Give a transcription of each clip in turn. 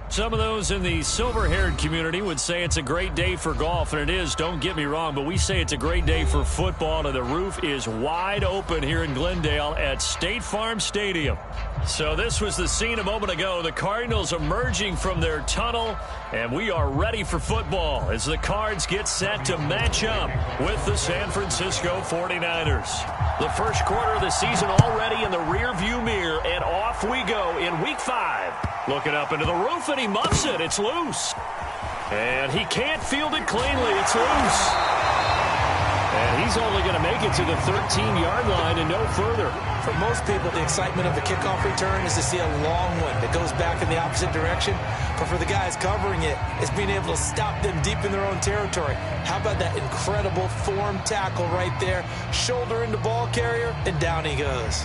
Some of those in the silver-haired community would say it's a great day for golf, and it is, don't get me wrong, but we say it's a great day for football, and the roof is wide open here in Glendale at State Farm Stadium. So this was the scene a moment ago, the Cardinals emerging from their tunnel, and we are ready for football as the Cards get set to match up with the San Francisco 49ers. The first quarter of the season already in the rearview mirror, and off we go in Week 5. Looking up into the roof, and he muffs it. It's loose. And he can't field it cleanly. It's loose. And he's only going to make it to the 13-yard line and no further. For most people, the excitement of the kickoff return is to see a long one that goes back in the opposite direction. But for the guys covering it, it's being able to stop them deep in their own territory. How about that incredible form tackle right there? Shoulder into ball carrier, and down he goes.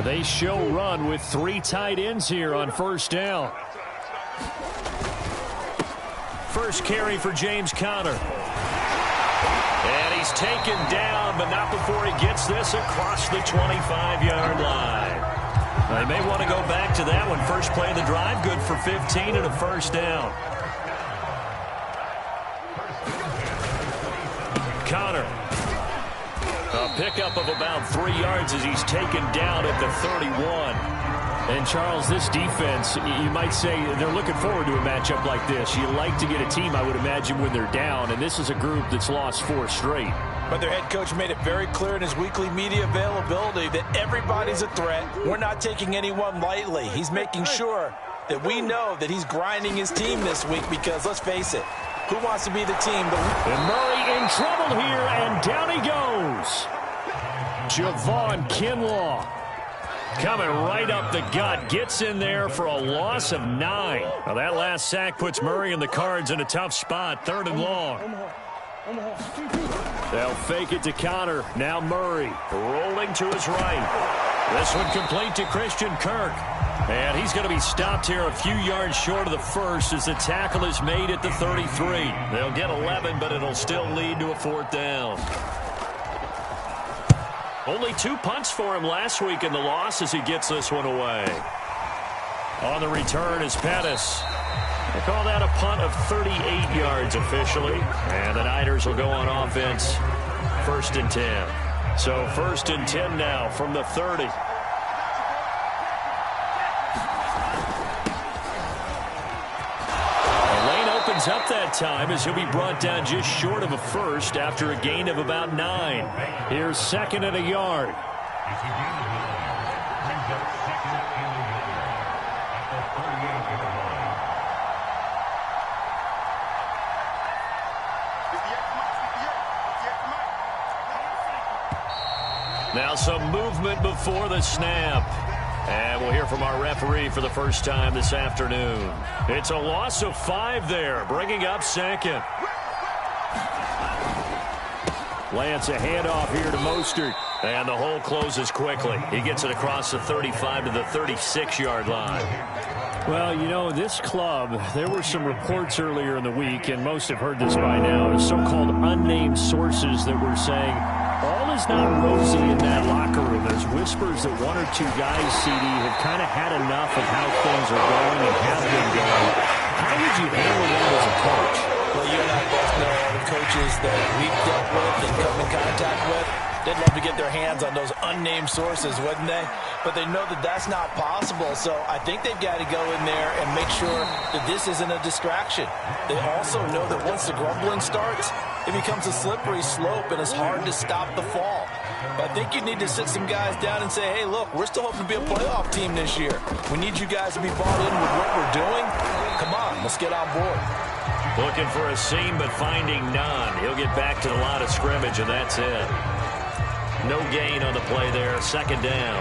They show run with 3 tight ends here on first down. First carry for James Conner. And he's taken down, but not before he gets this across the 25-yard line. They may want to go back to that one. First play of the drive, good for 15 and a first down. Conner. A pickup of about 3 yards as he's taken down at the 31. And, Charles, this defense, you might say they're looking forward to a matchup like this. You like to get a team, I would imagine, when they're down, and this is a group that's lost 4 straight. But their head coach made it very clear in his weekly media availability that everybody's a threat. We're not taking anyone lightly. He's making sure that we know that he's grinding his team this week because, let's face it, who wants to be the team? And Murray in trouble here, and down he goes. Javon Kinlaw coming right up the gut, gets in there for a loss of 9. Now that last sack puts Murray and the Cards in a tough spot, 3rd and long. They'll fake it to Conner. Now Murray rolling to his right. This one complete to Christian Kirk. And he's going to be stopped here a few yards short of the first as the tackle is made at the 33. They'll get 11, but it'll still lead to a 4th down. Only 2 punts for him last week in the loss as he gets this one away. On the return is Pettis. They call that a punt of 38 yards officially. And the Niners will go on offense. 1st and 10. So 1st and 10 now from the 30. Up that time as he'll be brought down just short of a first after a gain of about 9. Here's 2nd and a yard. Now some movement before the snap. And we'll hear from our referee for the first time this afternoon. It's a loss of 5 there, bringing up 2nd. Lance a handoff here to Mostert. And the hole closes quickly. He gets it across the 35 to the 36-yard line. Well, you know, this club, there were some reports earlier in the week, and most have heard this by now, so-called unnamed sources that were saying all is not rosy in that locker room. There's whispers that 1 or 2 guys, CD, have kind of had enough of how things are going and have been going. How would you handle that as a coach? Well, you and I both know all the coaches that we've dealt with and come in contact with. They'd love to get their hands on those unnamed sources, wouldn't they? But they know that that's not possible, so I think they've got to go in there and make sure that this isn't a distraction. They also know that once the grumbling starts, it becomes a slippery slope, and it's hard to stop the fall. But I think you need to sit some guys down and say, hey, look, we're still hoping to be a playoff team this year. We need you guys to be bought in with what we're doing. Come on, let's get on board. Looking for a seam, but finding none. He'll get back to the line of scrimmage, and that's it. No gain on the play there. 2nd down.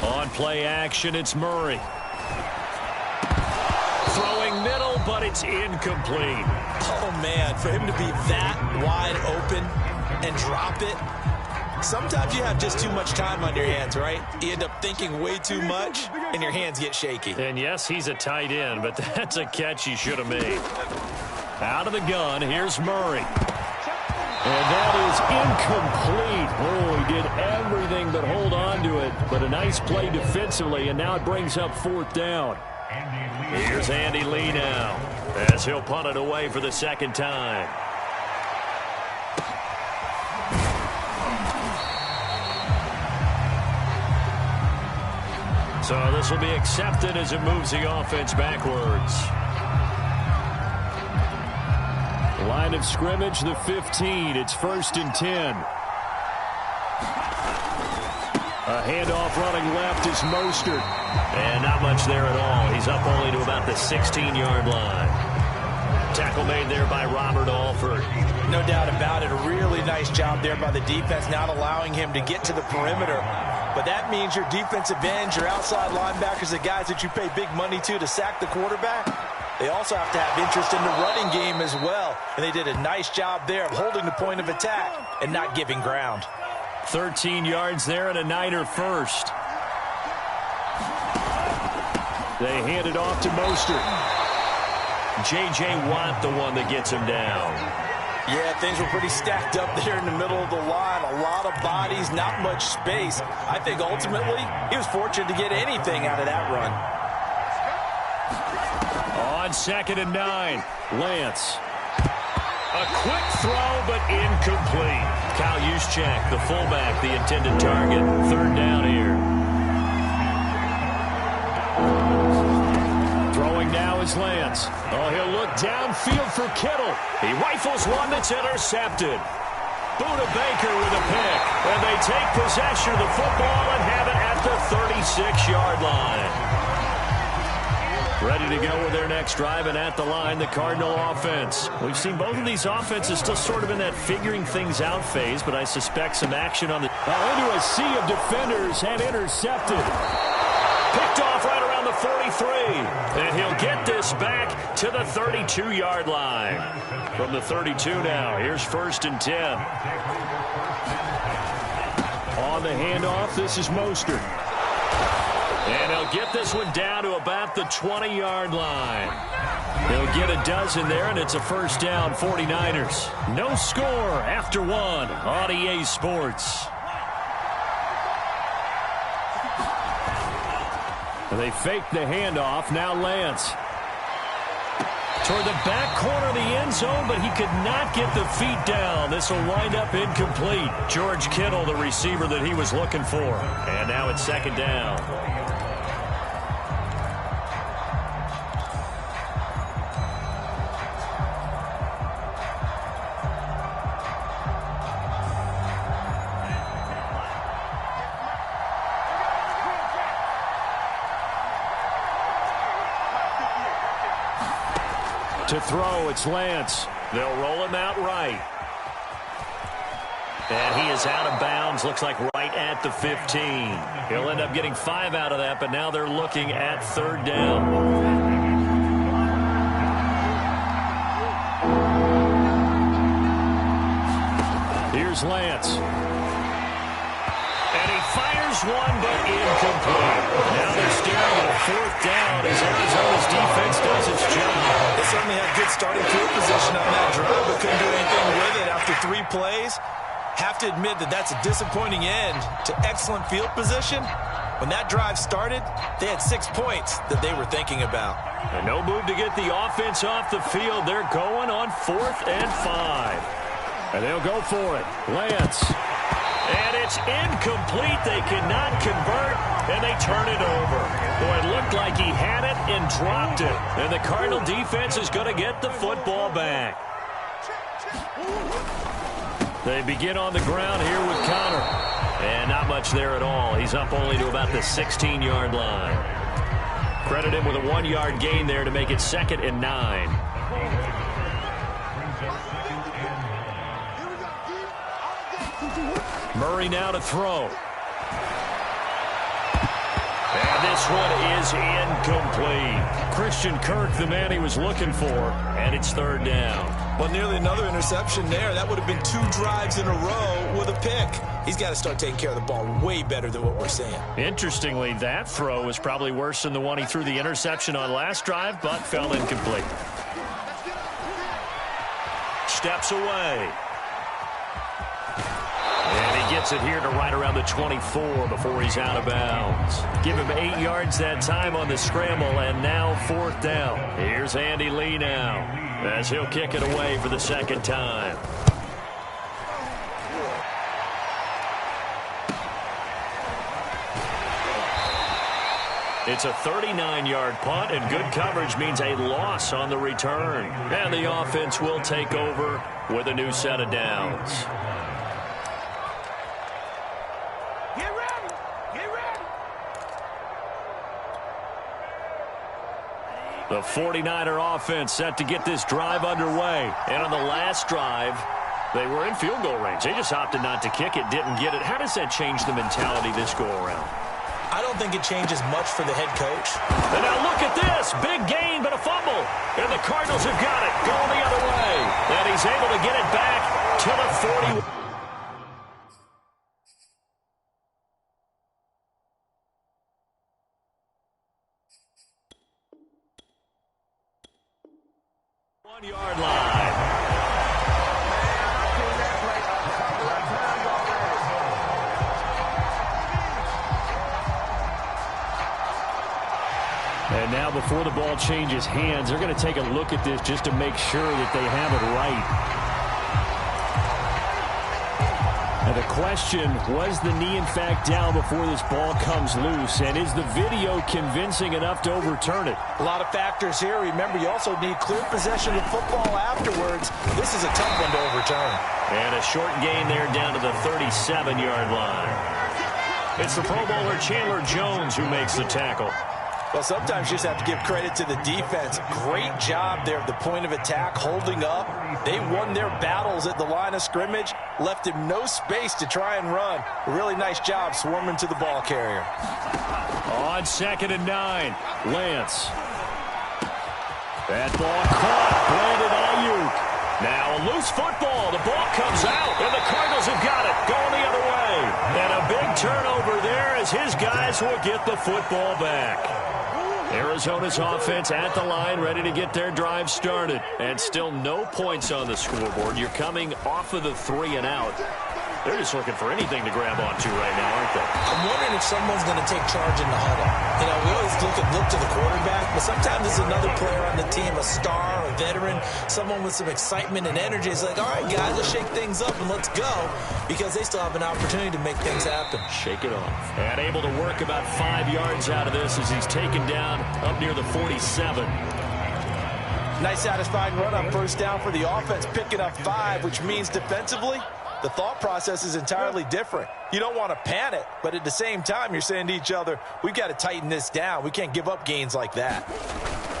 On play action, it's Murray. Throwing middle, but it's incomplete. Oh, man, for him to be that wide open and drop it. Sometimes you have just too much time on your hands, right? You end up thinking way too much. and your hands get shaky. And yes, he's a tight end, but that's a catch he should have made. Out of the gun, here's Murray. And that is incomplete. Oh, he did everything but hold on to it. But a nice play defensively, and now it brings up 4th down. Here's Andy Lee now, as he'll punt it away for the 2nd time. So this will be accepted as it moves the offense backwards. Line of scrimmage, the 15. It's 1st and 10. A handoff running left is Mostert. And not much there at all. He's up only to about the 16-yard line. Tackle made there by Robert Alford. No doubt about it. A really nice job there by the defense, not allowing him to get to the perimeter. But that means your defensive ends, your outside linebackers, the guys that you pay big money to sack the quarterback, they also have to have interest in the running game as well. And they did a nice job there of holding the point of attack and not giving ground. 13 yards there and a Niner first. They hand it off to Mostert. J.J. Watt, the one that gets him down. Yeah, things were pretty stacked up there in the middle of the line. A lot of bodies, not much space. I think ultimately he was fortunate to get anything out of that run. On 2nd and 9, Lance. A quick throw, but incomplete. Kyle Juszczyk, the fullback, the intended target. 3rd down here. Throwing now is Lance. Oh, he'll look downfield for Kittle. He rifles one that's intercepted. Buda Baker with a pick. And they take possession of the football and have it at the 36-yard line. Ready to go with their next drive, and at the line, the Cardinal offense. We've seen both of these offenses still sort of in that figuring things out phase, but I suspect some action on the... into a sea of defenders and intercepted. Picked off right around the 43. And he'll get this back to the 32-yard line. From the 32 now, here's 1st and 10. On the handoff, this is Mostert. And he'll get this one down to about the 20-yard line. He'll get a dozen there, and it's a 1st down, 49ers. No score after 1 on EA Sports. They fake the handoff. Now Lance. Toward the back corner of the end zone, but he could not get the feet down. This will wind up incomplete. George Kittle, the receiver that he was looking for. And now it's 2nd down. To throw, it's Lance. They'll roll him out right. And he is out of bounds, looks like right at the 15. He'll end up getting 5 out of that, but now they're looking at 3rd down. Here's Lance. And he fires one, but incomplete. Now they're staring at a 4th down as Arizona's defense does its job. They certainly had good starting field position on that drive, but couldn't do anything with it after 3 plays. Have to admit that that's a disappointing end to excellent field position. When that drive started, they had 6 points that they were thinking about. And no move to get the offense off the field. They're going on 4th and 5. And they'll go for it. Lance. And it's incomplete. They cannot convert, and they turn it over. Boy, it looked like he had it and dropped it. And the Cardinal defense is going to get the football back. They begin on the ground here with Connor. And not much there at all. He's up only to about the 16-yard line. Credit him with a 1-yard gain there to make it 2nd and 9. Murray now to throw. And this one is incomplete. Christian Kirk, the man he was looking for, and it's 3rd down. Well, nearly another interception there. That would have been 2 drives in a row with a pick. He's got to start taking care of the ball way better than what we're seeing. Interestingly, that throw was probably worse than the one he threw the interception on last drive, but fell incomplete. Steps away. And he gets it here to right around the 24 before he's out of bounds. Give him 8 yards that time on the scramble, and now 4th down. Here's Andy Lee now, as he'll kick it away for the 2nd time. It's a 39-yard punt, and good coverage means a loss on the return. And the offense will take over with a new set of downs. Get ready! Get ready! The 49er offense set to get this drive underway. And on the last drive, they were in field goal range. They just opted not to kick it, didn't get it. How does that change the mentality this go-around? I don't think it changes much for the head coach. And now look at this. Big gain, but a fumble. And the Cardinals have got it. Going the other way. And he's able to get it back to the 40. One-yard line. And now before the ball changes hands, they're going to take a look at this just to make sure that they have it right. And the question, was the knee in fact down before this ball comes loose? And is the video convincing enough to overturn it? A lot of factors here. Remember, you also need clear possession of football afterwards. This is a tough one to overturn. And a short gain there down to the 37-yard line. It's the Pro Bowler Chandler Jones who makes the tackle. Well, sometimes you just have to give credit to the defense. Great job there at the point of attack, holding up. They won their battles at the line of scrimmage, left him no space to try and run. A really nice job swarming to the ball carrier. On 2nd and 9, Lance. That ball caught, Brandon Ayuk. Now a loose football. The ball comes out, and the Cardinals have got it, going the other way. And a big turnover there as his guys will get the football back. Arizona's offense at the line, ready to get their drive started. And still no points on the scoreboard. You're coming off of the 3 and out. They're just looking for anything to grab onto right now, aren't they? I'm wondering if someone's going to take charge in the huddle. You know, we always look to the quarterback, but sometimes there's another player on the team, a star, a veteran, someone with some excitement and energy. It's like, all right, guys, let's shake things up and let's go, because they still have an opportunity to make things happen. Shake it off. And able to work about 5 yards out of this as he's taken down up near the 47. Nice satisfying run on 1st down for the offense, picking up 5, which means defensively, the thought process is entirely different. You don't want to panic, but at the same time, you're saying to each other, we've got to tighten this down. We can't give up gains like that.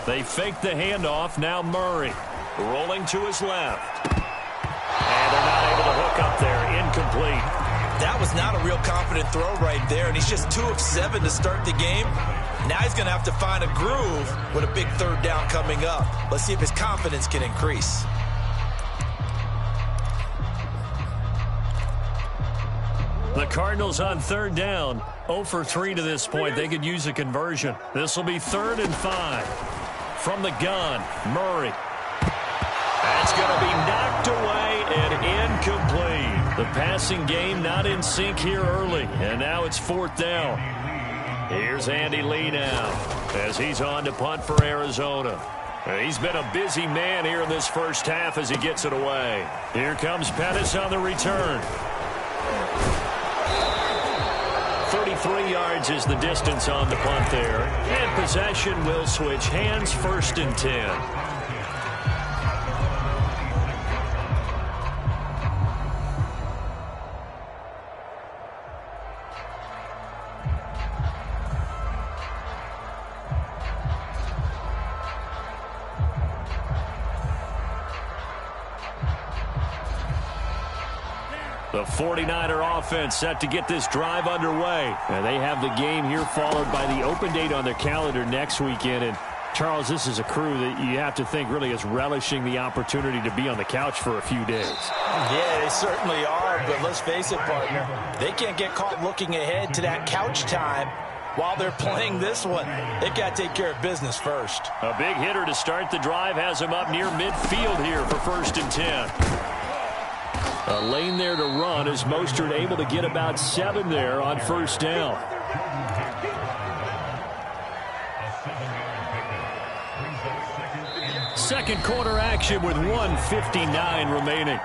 They fake the handoff. Now Murray rolling to his left. And they're not able to hook up there. Incomplete. That was not a real confident throw right there, and he's just 2 of 7 to start the game. Now he's going to have to find a groove with a big 3rd down coming up. Let's see if his confidence can increase. The Cardinals on 3rd down, 0 for 3 to this point. They could use a conversion. This will be 3rd and 5. From the gun, Murray. That's going to be knocked away and incomplete. The passing game not in sync here early, and now it's 4th down. Here's Andy Lee now as he's on to punt for Arizona. He's been a busy man here in this first half as he gets it away. Here comes Pettis on the return. 33 yards is the distance on the punt there. And possession will switch hands, 1st and 10. The 49er offense set to get this drive underway. And they have the game here followed by the open date on their calendar next weekend. And Charles, this is a crew that you have to think really is relishing the opportunity to be on the couch for a few days. Yeah, they certainly are, but let's face it, partner, they can't get caught looking ahead to that couch time while they're playing this one. They've got to take care of business first. A big hitter to start the drive has him up near midfield here for 1st and 10. A lane there to run as Mostert able to get about 7 there on 1st down. Second quarter action with 1:59 remaining.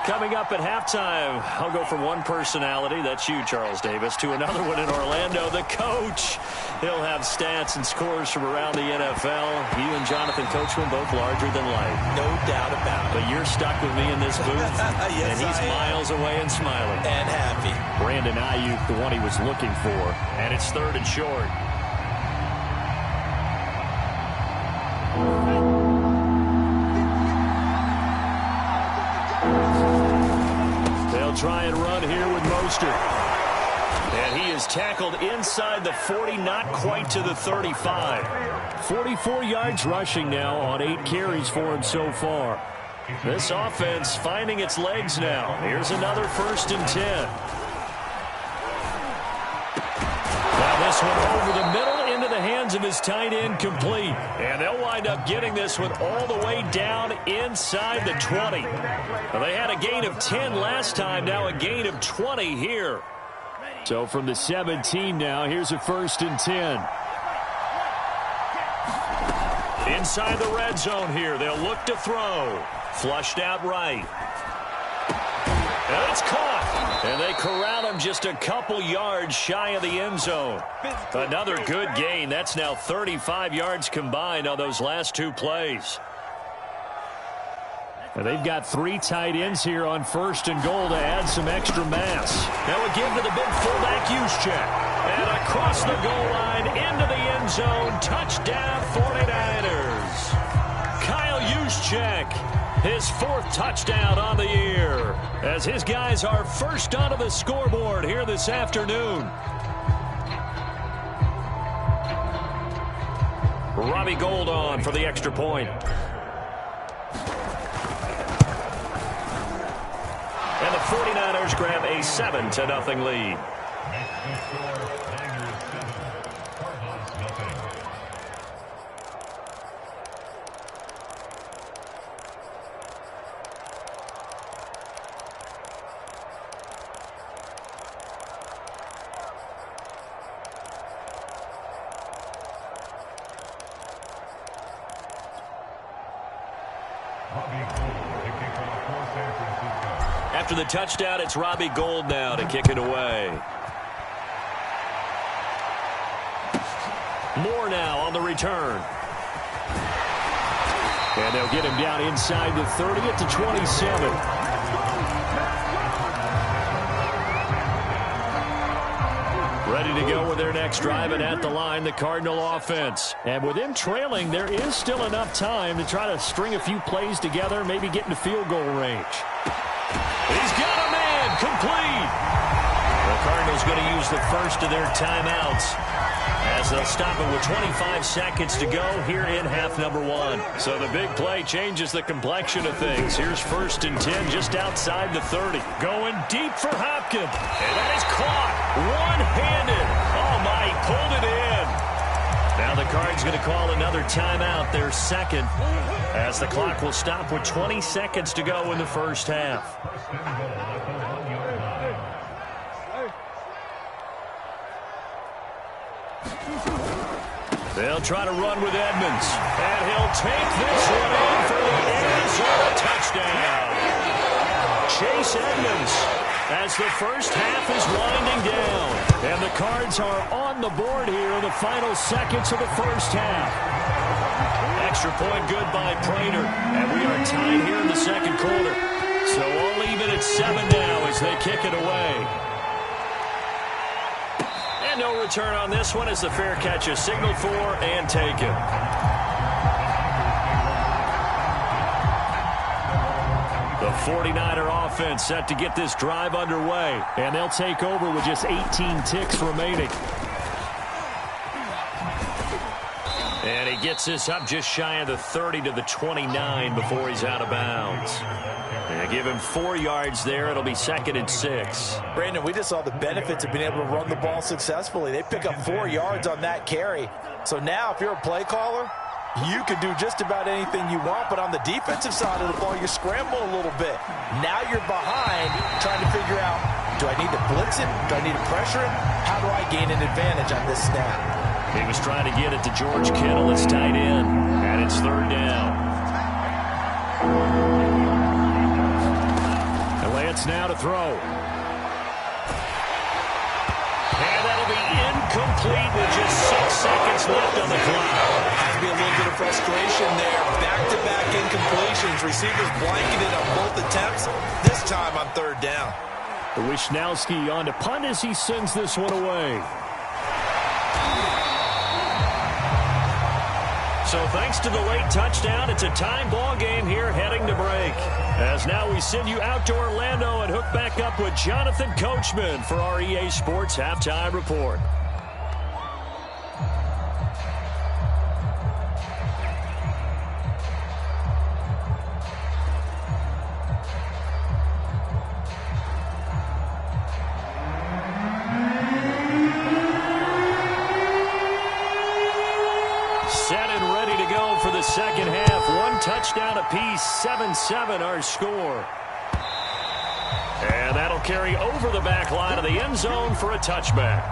Coming up at halftime, I'll go from one personality, that's you, Charles Davis, to another one in Orlando, the coach. He'll have stats and scores from around the NFL. You and Jonathan Coachman both larger than life. No doubt about it. But you're stuck with me in this booth, yes, and he's miles away and smiling. And happy. Brandon Ayuk, the one he was looking for, and it's 3rd and short. Try and run here with Mostert. And he is tackled inside the 40, not quite to the 35. 44 yards rushing now on 8 carries for him so far. This offense finding its legs now. Here's another 1st and 10. Now this one over the middle into the hands of his tight end, complete. And they'll wind up getting this one all the way down inside the 20. Well, they had a gain of 10 last time, now a gain of 20 here. So from the 17 now, here's a 1st and 10. Inside the red zone here, they'll look to throw. Flushed out right. And it's caught. And they corral him just a couple yards shy of the end zone. Another good gain. That's now 35 yards combined on those last 2 plays. And they've got 3 tight ends here on 1st and goal to add some extra mass. Now a give to the big fullback Juszczyk. And across the goal line into the end zone. Touchdown 49ers. Kyle Juszczyk, his 4th touchdown on the year, as his guys are first onto the scoreboard here this afternoon. Robbie Gould on for the extra point. And the 49ers grab a 7-0 lead. After the touchdown, it's Robbie Gould now to kick it away. Moore now on the return. And they'll get him down inside the 30 at the 27. Ready to go with their next drive, and at the line, the Cardinal offense. And with them trailing, there is still enough time to try to string a few plays together, maybe get into field goal range. He's got a man, complete. The Cardinals going to use the first of their timeouts as they'll stop it with 25 seconds to go here in half number 1. So the big play changes the complexion of things. Here's 1st and 10 just outside the 30. Going deep for Hopkins. And that is caught one-handed. Oh, my, he pulled it in. Now the Cards going to call another timeout, their second, as the clock will stop with 20 seconds to go in the first half. They'll try to run with Edmonds, and he'll take this one in for the Arizona touchdown. Chase Edmonds, as the first half is winding down, and the Cards are on the board here in the final seconds of the first half. Extra point good by Prater, and we are tied here in the second quarter. So all even at 7 now as they kick it away. And no return on this one as the fair catch is signaled for and taken. The 49er offense set to get this drive underway. And they'll take over with just 18 ticks remaining. And he gets this up just shy of the 30 to the 29 before he's out of bounds. And give him 4 yards there. It'll be 2nd and 6. Brandon, we just saw the benefits of being able to run the ball successfully. They pick up 4 yards on that carry. So now if you're a play caller, you can do just about anything you want, but on the defensive side of the ball, you're scrambling a little bit. Now you're behind trying to figure out, do I need to blitz him? Do I need to pressure him? How do I gain an advantage on this snap? He was trying to get it to George Kittle, his tight end, and it's 3rd down. And Lance now to throw. And that'll be incomplete with just 6 seconds left on the clock. Has to be a little bit of frustration there. Back-to-back incompletions. Receivers blanketed on both attempts. This time on 3rd down. Wisnowski on to punt as he sends this one away. So thanks to the late touchdown, it's a time ball game here heading to break. As now we send you out to Orlando and hook back up with Jonathan Coachman for our EA Sports Halftime Report. Set and ready to go for the second half. 1 touchdown apiece, 7-7 our score. And that'll carry over the back line of the end zone for a touchback.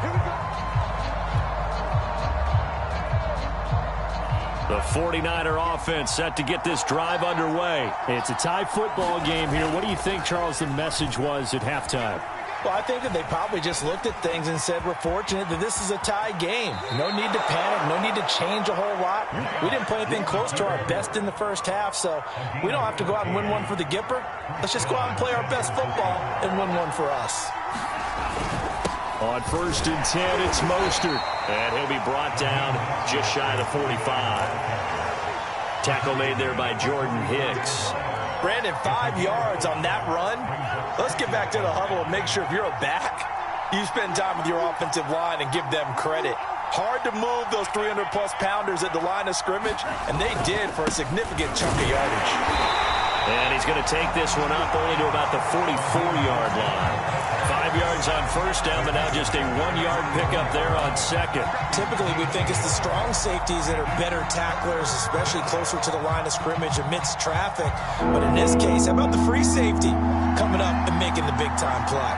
The 49er offense set to get this drive underway. It's a tie football game here. What do you think, Charles, the message was at halftime? Well, I think that they probably just looked at things and said, we're fortunate that this is a tie game. No need to panic. No need to change a whole lot. We didn't play anything close to our best in the first half, so we don't have to go out and win one for the Gipper. Let's just go out and play our best football and win one for us. On 1st and 10, it's Mostert. And he'll be brought down just shy of the 45. Tackle made there by Jordan Hicks. Brandon, 5 yards on that run. Let's get back to the huddle and make sure if you're a back, you spend time with your offensive line and give them credit. Hard to move those 300-plus pounders at the line of scrimmage, and they did for a significant chunk of yardage. And he's going to take this one up only to about the 44-yard line. 5 yards on 1st down, but now just a 1-yard pickup there on 2nd. Typically, we think it's the strong safeties that are better tacklers, especially closer to the line of scrimmage amidst traffic. But in this case, how about the free safety coming up and making the big-time play?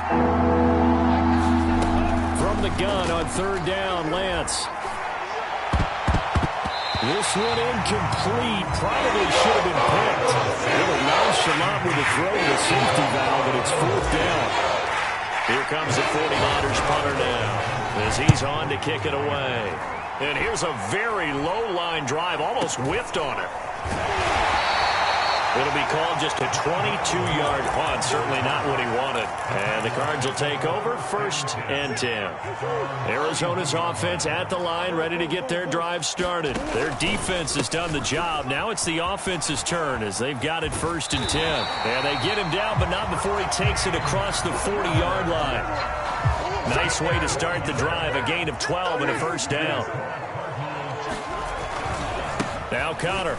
From the gun on 3rd down, Lance. This one incomplete. Probably should have been picked. A little nonchalant with the throw to the safety valve, but it's 4th down. Here comes the 49ers punter now as he's on to kick it away. And here's a very low-line drive, almost whiffed on it. It'll be called just a 22-yard punt. Certainly not what he wanted. And the Cards will take over 1st and 10. Arizona's offense at the line, ready to get their drive started. Their defense has done the job. Now it's the offense's turn as they've got it 1st and 10. And they get him down, but not before he takes it across the 40-yard line. Nice way to start the drive. A gain of 12 and a 1st down. Now Connor.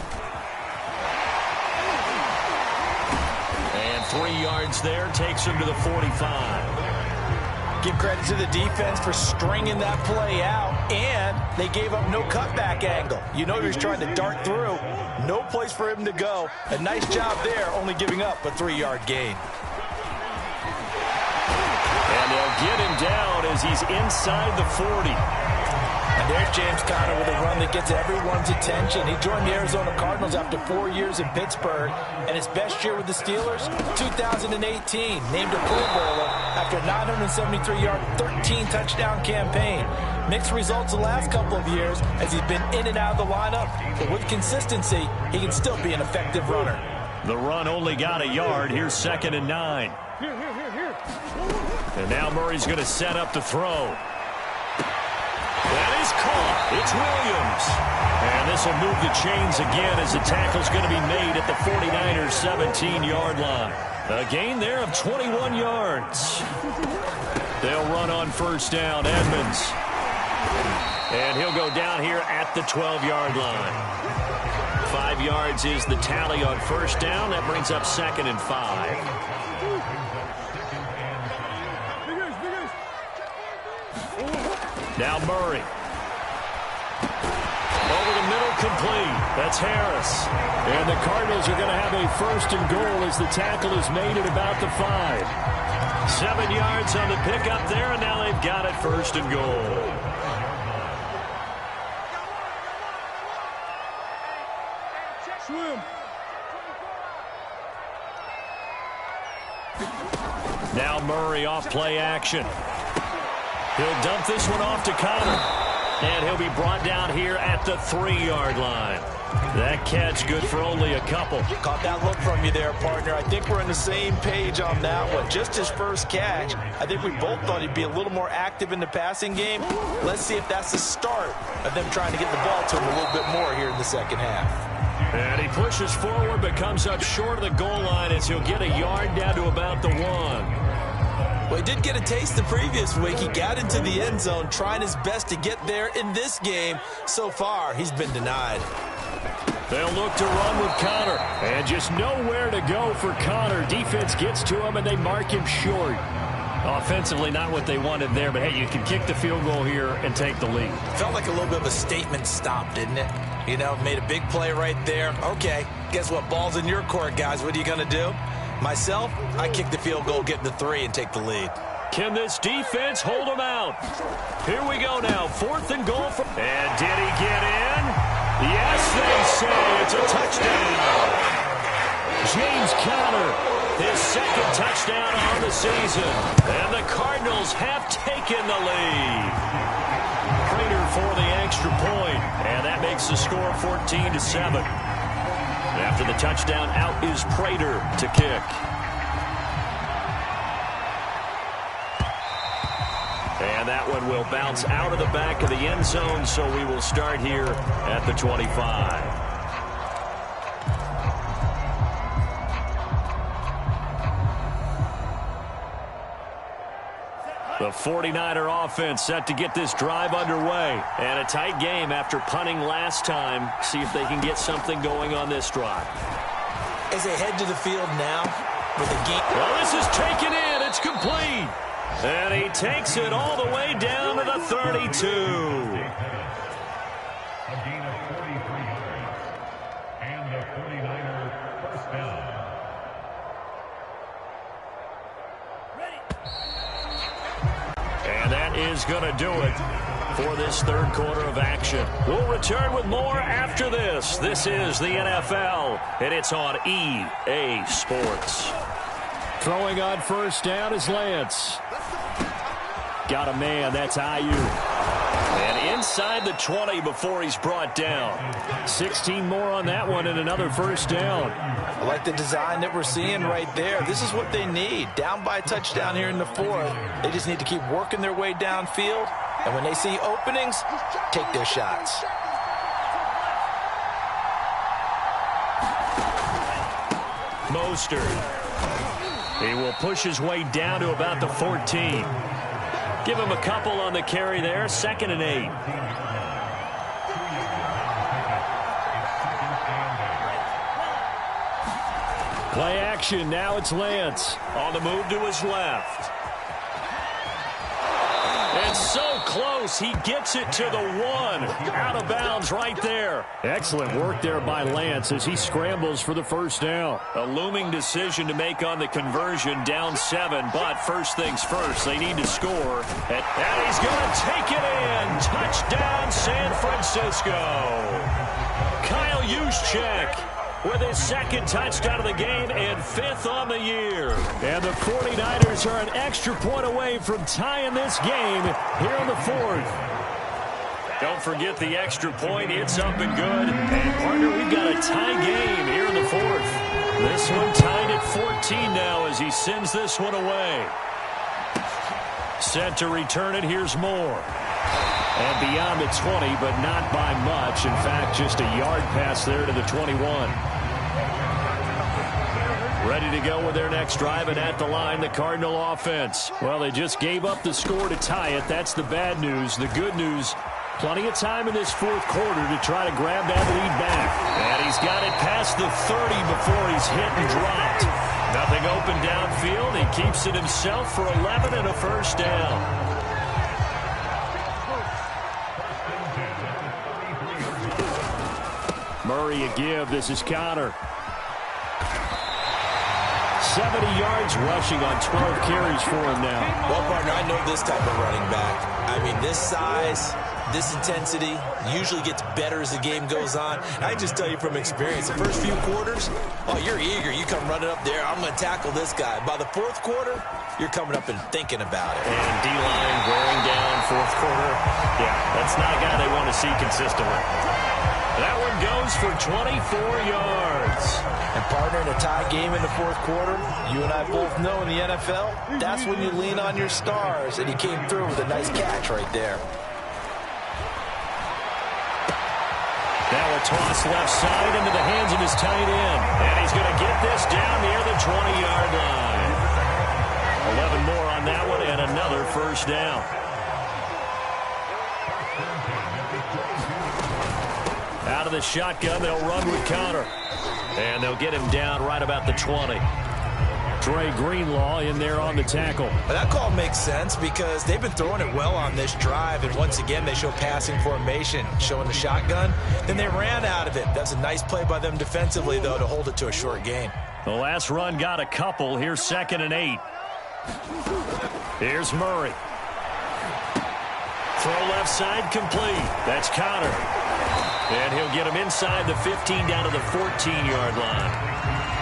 3 yards there, takes him to the 45. Give credit to the defense for stringing that play out, and they gave up no cutback angle. You know he was trying to dart through. No place for him to go. A nice job there, only giving up a 3-yard gain. And they'll get him down as he's inside the 40. And there's James Conner with a run that gets everyone's attention. He joined the Arizona Cardinals after 4 years in Pittsburgh, and his best year with the Steelers, 2018, named a Pro Bowler after a 973-yard, 13-touchdown campaign. Mixed results the last couple of years as he's been in and out of the lineup, but with consistency, he can still be an effective runner. The run only got a yard. Here's 2nd and 9. And now Murray's going to set up the throw. That is caught. It's Williams. And this will move the chains again as the tackle's going to be made at the 49ers' 17-yard line. A gain there of 21 yards. They'll run on first down, Edmonds. And he'll go down here at the 12-yard line. 5 yards is the tally on first down. That brings up 2nd and 5. Now Murray. Over the middle, complete. That's Harris. And the Cardinals are going to have a 1st and goal as the tackle is made at about the 5. 7 yards on the pickup there, and now they've got it 1st and goal. Now Murray off play action. He'll dump this one off to Connor. And he'll be brought down here at the 3-yard line. That catch good for only a couple. Caught that look from you there, partner. I think we're on the same page on that one. Just his first catch. I think we both thought he'd be a little more active in the passing game. Let's see if that's the start of them trying to get the ball to him a little bit more here in the second half. And he pushes forward but comes up short of the goal line as he'll get a yard down to about the 1. Well, he did get a taste the previous week. He got into the end zone, trying his best to get there in this game. So far, he's been denied. They'll look to run with Connor. And just nowhere to go for Connor. Defense gets to him, and they mark him short. Offensively, not what they wanted there, but, hey, you can kick the field goal here and take the lead. Felt like a little bit of a statement stop, didn't it? You know, made a big play right there. Okay, guess what? Ball's in your court, guys. What are you going to do? Myself, I kick the field goal, get the 3, and take the lead. Can this defense hold them out? Here we go now. 4th and goal. And did he get in? Yes, they say it's a touchdown. James Conner, his 2nd touchdown on the season. And the Cardinals have taken the lead. Prater for the extra point. And that makes the score 14-7. After the touchdown, out is Prater to kick. And that one will bounce out of the back of the end zone, so we will start here at the 25. The 49er offense set to get this drive underway. And a tight game after punting last time. See if they can get something going on this drive. As they head to the field now with a game. Well, this is taken in. It's complete. And he takes it all the way down to the 32. A gain of 43 yards. And the 49er first down. And that is going to do it for this 3rd quarter of action. We'll return with more after this. This is the NFL, and it's on EA Sports. Throwing on first down is Lance. Got a man, that's Aiyuk. And inside the 20 before he's brought down. 16 more on that one and another first down. I like the design that we're seeing right there. This is what they need. Down by a touchdown here in the 4th. They just need to keep working their way downfield. And when they see openings, take their shots. Mostert. He will push his way down to about the 14. Give him a couple on the carry there. 2nd and 8. Play action. Now it's Lance. On the move to his left. And so close. He gets it to the 1. Out of bounds right there. Excellent work there by Lance as he scrambles for the first down. A looming decision to make on the conversion, down 7. But first things first, they need to score. And he's going to take it in. Touchdown, San Francisco. Kyle Juszczyk with his 2nd touchdown of the game and 5th on the year. And the 49ers are an extra point away from tying this game here in the 4th. Don't forget the extra point. It's up and good. And, partner, we've got a tie game here in the 4th. This one tied at 14 now as he sends this one away. Set to return it. Here's Moore. And beyond the 20, but not by much. In fact, just a yard pass there to the 21. Ready to go with their next drive, and at the line, the Cardinal offense. Well, they just gave up the score to tie it. That's the bad news. The good news, plenty of time in this fourth quarter to try to grab that lead back. And he's got it past the 30 before he's hit and dropped. Nothing open downfield. He keeps it himself for 11 and a first down. Murray a give. This is Connor. 70 yards rushing on 12 carries for him now. Well, partner, I know this type of running back. I mean, this size, this intensity usually gets better as the game goes on. I just tell you from experience, the first few quarters, oh, you're eager. You come running up there, I'm going to tackle this guy. By the fourth quarter, you're coming up and thinking about it. And D-line wearing down fourth quarter. Yeah, that's not a guy they want to see consistently. That one goes for 24 yards. And partner, in a tie game in the fourth quarter, you and I both know in the NFL, that's when you lean on your stars. And he came through with a nice catch right there. Now a toss left side into the hands of his tight end. And he's going to get this down near the 20-yard line. 11 more on that one and another first down. Out of the shotgun, they'll run with Connor. And they'll get him down right about the 20. Dre Greenlaw in there on the tackle. But that call makes sense because they've been throwing it well on this drive. And once again, they show passing formation, showing the shotgun. Then they ran out of it. That's a nice play by them defensively, though, to hold it to a short gain. The last run got a couple. Here's 2nd and 8. Here's Murray. Throw left side complete. That's Connor. And he'll get him inside the 15 down to the 14-yard line.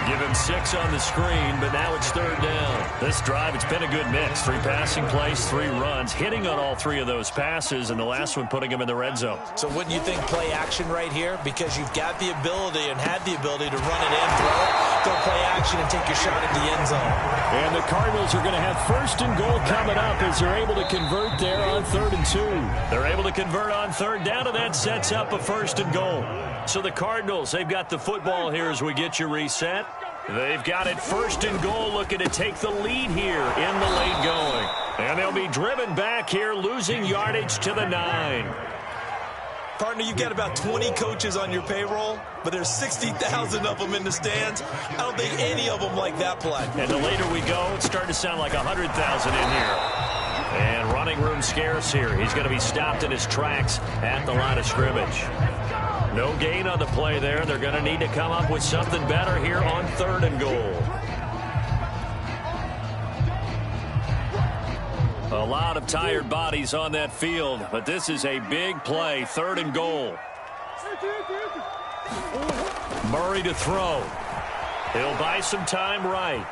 Give him 6 on the screen, but now it's 3rd down. This drive, it's been a good mix. 3 passing plays, 3 runs, hitting on all 3 of those passes, and the last one putting him in the red zone. So wouldn't you think play action right here? Because you've got the ability and had the ability to run it in, throw play action, and take your shot at the end zone. And the Cardinals are going to have 1st and goal coming up as they're able to convert there on 3rd and 2. They're able to convert on 3rd down, and that sets up a 1st and goal. So the Cardinals, they've got the football here as we get you reset. They've got it 1st and goal, looking to take the lead here in the late going. And they'll be driven back here, losing yardage to the 9. Partner, you've got about 20 coaches on your payroll, but there's 60,000 of them in the stands. I don't think any of them like that play. And the later we go, it's starting to sound like 100,000 in here. And running room scarce here. He's going to be stopped in his tracks at the line of scrimmage. No gain on the play there. They're going to need to come up with something better here on 3rd and goal. A lot of tired bodies on that field, but this is a big play. 3rd and goal. Murray to throw. He'll buy some time right.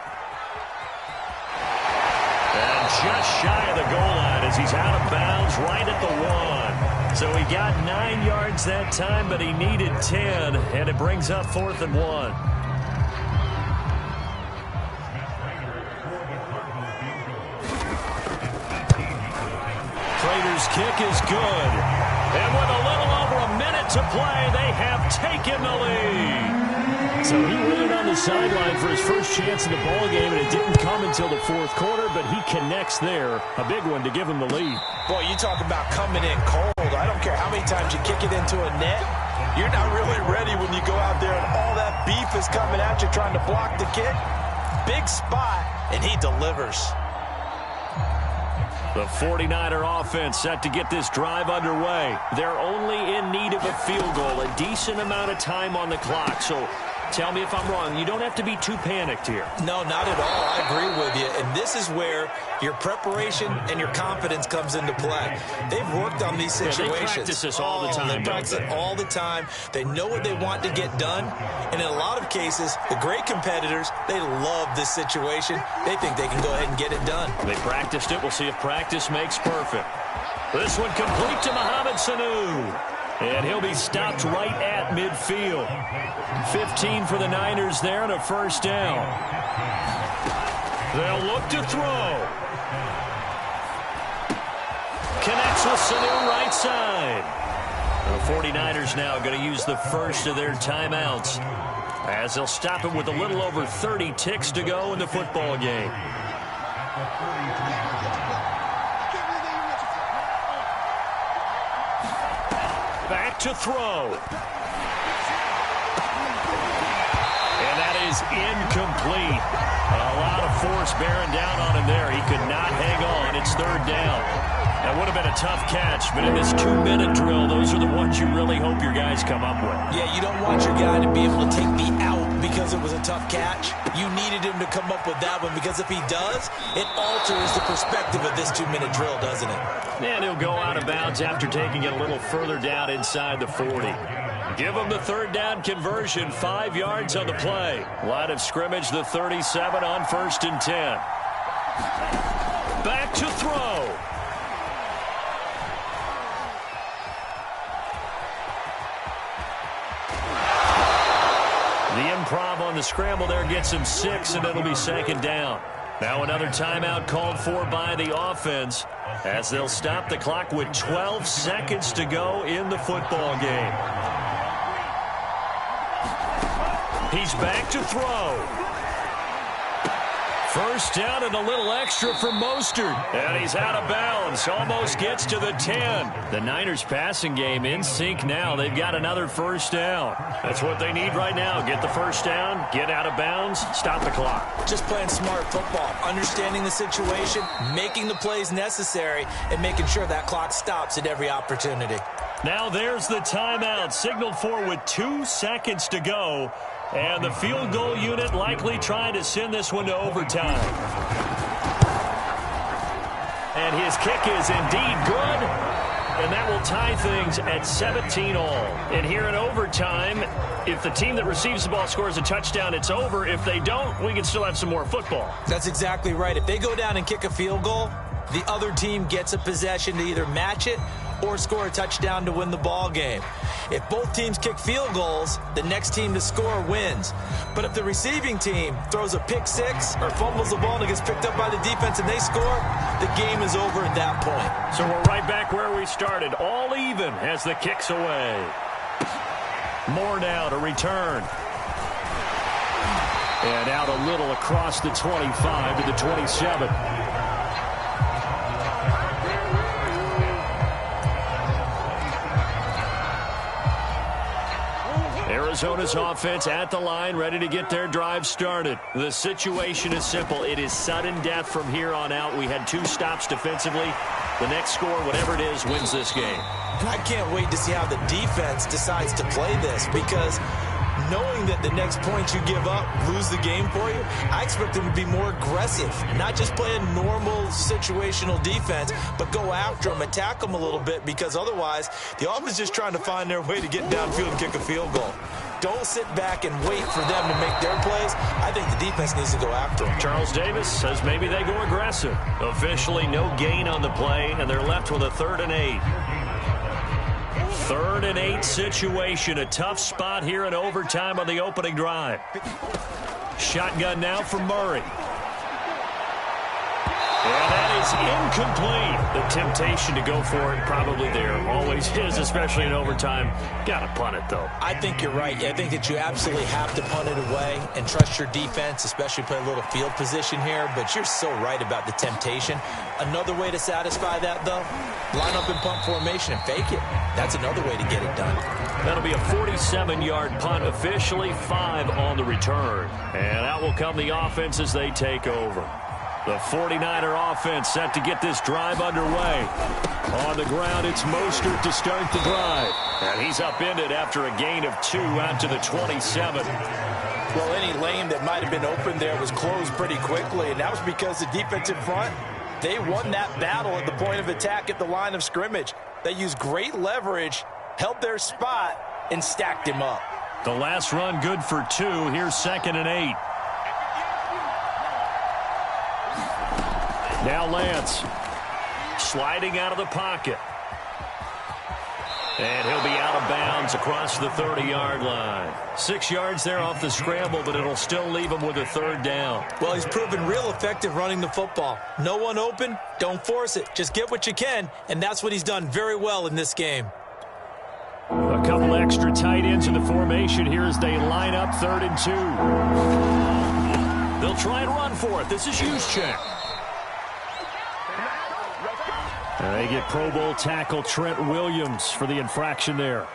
And just shy of the goal line as he's out of bounds right at the 1. So he got 9 yards that time, but he needed 10, and it brings up 4th and 1. Prater's kick is good. And with a little over a minute to play, they have taken the lead. So he waited on the sideline for his first chance in the ballgame, and it didn't come until the 4th quarter, but he connects there. A big one to give him the lead. Boy, you talk about coming in cold. I don't care how many times you kick it into a net. You're not really ready when you go out there and all that beef is coming at you trying to block the kick. Big spot, and he delivers. The 49er offense set to get this drive underway. They're only in need of a field goal, a decent amount of time on the clock. So tell me if I'm wrong. You don't have to be too panicked here. No, not at all. I agree with you. And this is where your preparation and your confidence comes into play. They've worked on these situations. Yeah, they practice this all the time. They practice it all the time. They know what they want to get done. And in a lot of cases, the great competitors, they love this situation. They think they can go ahead and get it done. They practiced it. We'll see if practice makes perfect. This one complete to Mohamed Sanu. And he'll be stopped right at midfield. 15 for the Niners there and a first down. They'll look to throw. Connects with Sanu right side. The 49ers now going to use the first of their timeouts. as they'll stop it with a little over 30 ticks to go in the football game. Back to throw. And that is incomplete. A lot of force bearing down on him there. He could not hang on. It's third down. That would have been a tough catch, but in this 2-minute drill, those are the ones you really hope your guys come up with. Yeah, you don't want your guy to be able to take the out because it was a tough catch. You needed him to come up with that one, because if he does, it alters the perspective of this 2-minute drill, doesn't it? And he'll go out of bounds after taking it a little further down inside the 40. Give him the third down conversion, 5 yards on the play. Line of scrimmage, the 37 on 1st and 10. Back to throw. The improv on the scramble there gets him 6, and it'll be 2nd down. Now another timeout called for by the offense, as they'll stop the clock with 12 seconds to go in the football game. He's back to throw. First down and a little extra for Mostert. And he's out of bounds. Almost gets to the 10. The Niners passing game in sync now. They've got another first down. That's what they need right now. Get the first down, get out of bounds, stop the clock. Just playing smart football, understanding the situation, making the plays necessary, and making sure that clock stops at every opportunity. Now there's the timeout, signaled for with 2 seconds to go. And the field goal unit likely trying to send this one to overtime. And his kick is indeed good. And that will tie things at 17-all. And here in overtime, if the team that receives the ball scores a touchdown, it's over. If they don't, we can still have some more football. That's exactly right. If they go down and kick a field goal, the other team gets a possession to either match it or score a touchdown to win the ball game. If both teams kick field goals, the next team to score wins. But if the receiving team throws a pick six or fumbles the ball and it gets picked up by the defense and they score, the game is over at that point. So we're right back where we started, all even as the kick's away. More now to return. And out a little across the 25 to the 27. Arizona's offense at the line, ready to get their drive started. The situation is simple. It is sudden death from here on out. We had 2 stops defensively. The next score, whatever it is, wins this game. I can't wait to see how the defense decides to play this, because knowing that the next point you give up lose the game for you, I expect them to be more aggressive, not just play a normal situational defense, but go after them, attack them a little bit, because otherwise the offense is just trying to find their way to get downfield and kick a field goal. Don't sit back and wait for them to make their plays. I think the defense needs to go after them. Charles Davis says maybe they go aggressive. Officially no gain on the play, and they're left with a 3rd and 8. 3rd and 8 situation. A tough spot here in overtime on the opening drive. Shotgun now from Murray. And that is incomplete. The temptation to go for it probably there. Always is, especially in overtime. Got to punt it, though. I think you're right. I think that you absolutely have to punt it away and trust your defense, especially play a little field position here. But you're so right about the temptation. Another way to satisfy that, though, line up in punt formation and fake it. That's another way to get it done. That'll be a 47-yard punt, officially 5 on the return. And out will come the offense as they take over. The 49er offense set to get this drive underway. On the ground, it's Mostert to start the drive. And he's upended after a gain of 2 out to the 27. Well, any lane that might have been open there was closed pretty quickly, and that was because the defensive front, they won that battle at the point of attack at the line of scrimmage. They used great leverage, held their spot, and stacked him up. The last run good for 2. Here's 2nd and 8. Now Lance sliding out of the pocket. And he'll be out of bounds across the 30-yard line. 6 yards there off the scramble, but it'll still leave him with a 3rd down. Well, he's proven real effective running the football. No one open, don't force it. Just get what you can, and that's what he's done very well in this game. A couple extra tight ends in the formation here as they line up 3rd and 2. They'll try and run for it. This is Juszczyk. And they get Pro Bowl tackle Trent Williams for the infraction there.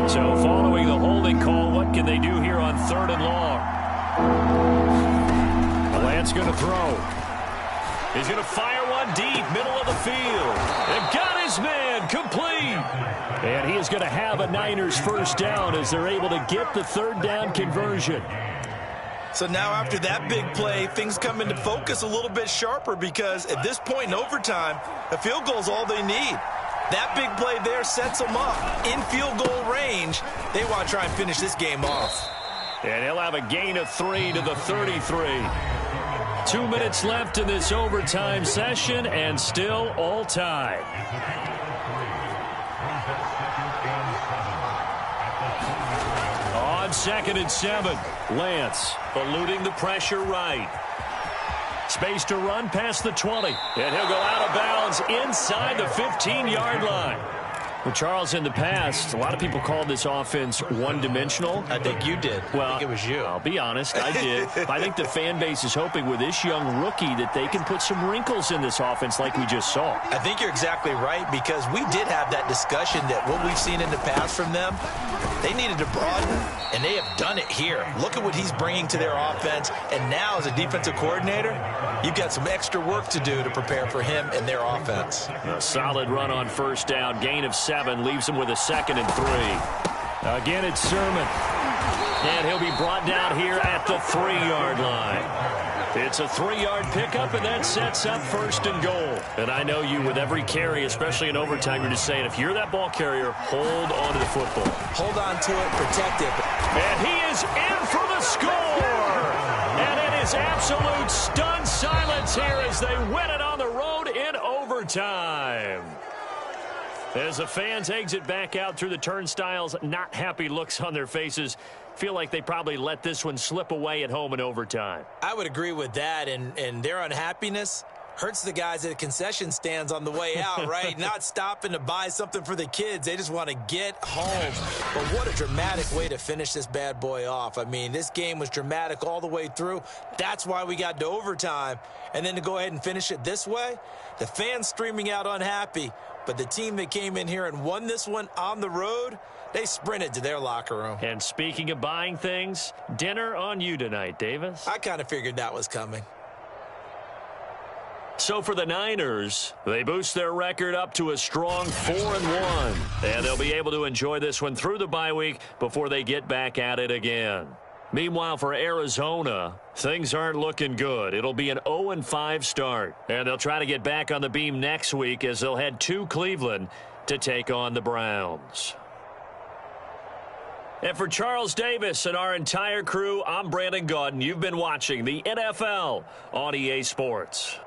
So following the holding call, what can they do here on 3rd and long? Lance going to throw. He's going to fire one deep, middle of the field. And got his man, complete. And he is going to have a Niners first down as they're able to get the 3rd down conversion. So now after that big play, things come into focus a little bit sharper because at this point in overtime, a field goal is all they need. That big play there sets them up in field goal range. They want to try and finish this game off. And he'll have a gain of 3 to the 33. 2 minutes left in this overtime session, and still all tied. On 2nd and 7, Lance eluding the pressure right. Space to run past the 20, and he'll go out of bounds inside the 15-yard line. Well, Charles, in the past, a lot of people called this offense one-dimensional. I think you did. Well, I think it was you. I'll be honest, I did. I think the fan base is hoping with this young rookie that they can put some wrinkles in this offense like we just saw. I think you're exactly right because we did have that discussion that what we've seen in the past from them, they needed to broaden, and they have done it here. Look at what he's bringing to their offense, and now as a defensive coordinator, you've got some extra work to do to prepare for him and their offense. A solid run on 1st down, gain of 7, leaves him with a 2nd and 3. Again, it's Sermon. And he'll be brought down here at the 3-yard line. It's a 3-yard pickup, and that sets up 1st and goal. And I know you, with every carry, especially in overtime, you're just saying, if you're that ball carrier, hold on to the football. Hold on to it, protect it. And he is in for the score! And it is absolute stunned silence here as they win it on the road in overtime. As the fans exit back out through the turnstiles, not happy looks on their faces. Feel like they probably let this one slip away at home in overtime. I would agree with that, and their unhappiness hurts the guys at the concession stands on the way out, right? Not stopping to buy something for the kids. They just want to get home. But what a dramatic way to finish this bad boy off. I mean, this game was dramatic all the way through. That's why we got to overtime. And then to go ahead and finish it this way, the fans streaming out unhappy. But the team that came in here and won this one on the road, they sprinted to their locker room. And speaking of buying things, dinner on you tonight, Davis. I kind of figured that was coming. So for the Niners, they boost their record up to a strong 4-1. And they'll be able to enjoy this one through the bye week before they get back at it again. Meanwhile, for Arizona, things aren't looking good. It'll be an 0-5 start. And they'll try to get back on the beam next week as they'll head to Cleveland to take on the Browns. And for Charles Davis and our entire crew, I'm Brandon Gaudin. You've been watching the NFL on EA Sports.